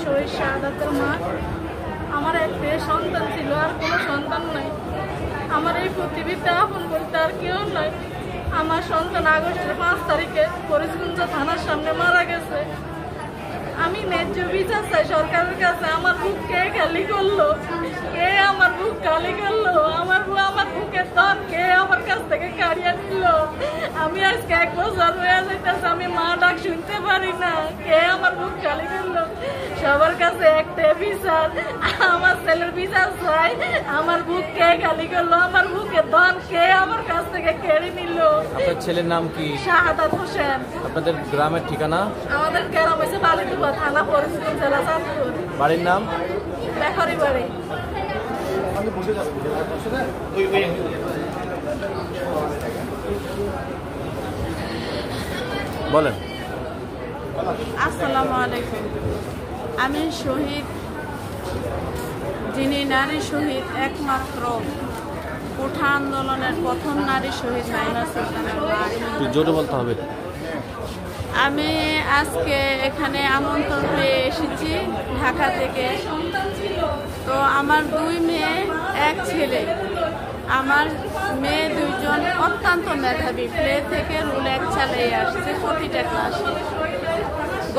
শহীদ শাহাদাতের মা। আমার একটাই সন্তান ছিল, আর কোনো সন্তান নাই। আমার এই পৃথিবীতে আপন বলতে আর কেউ নাই। আমার সন্তান আগস্টের 5 তারিখে ফরিদগঞ্জ থানার সামনে মারা গেছে। আমি ন্যায্য বিচার চাই সরকারের কাছে। আমার বুক কে খালি করলো? কে আমার বুক খালি করলো? আমার বুকের ধন কে আমার কাছ থেকে কাড়িয়ে নিল? আমি আজকে 1 বছর হয়ে যাইতেছে, আমি মা ডাক শুনতে পারি না। কে আমার বুক খালি করলো? সবার কাছে একটা বিচার, আমার ছেলের বিচার চাই। আমার বুক কে খালি করলো? আমার বুকের ধন কে আমার কাছ থেকে কেড়ে নিল? আপনার ছেলের নাম কি? শাহাদাত হোসেন। আপনাদের গ্রামের ঠিকানা? আমাদের গ্রাম হচ্ছে বালিদুবা থানা, ফরিদগঞ্জ জেলা, চাঁদপুর। বাড়ির নাম? লেখারি বাড়ি। বলেন। আসসালামু আলাইকুম। আমি শহীদ, যিনি নারী শহীদ, একমাত্র কোঠা আন্দোলনের প্রথম নারী শহীদ নাইমা সুলতানের মা। একটু জোরে বলতে হবে। আমি আজকে এখানে আমন্ত্রণ হয়ে এসেছি ঢাকা থেকে। তো আমার 2 মেয়ে 1 ছেলে। আমার মেয়ে 2জন অত্যন্ত মেধাবী, প্লে থেকে রুল 1 চালিয়ে আসছে প্রতিটা ক্লাসে।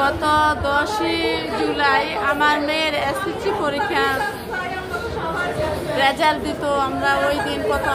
গত 10ই জুলাই আমার মেয়ের এসএসসি পরীক্ষা রেজাল্ট দিত। আমরা ওই দিন কত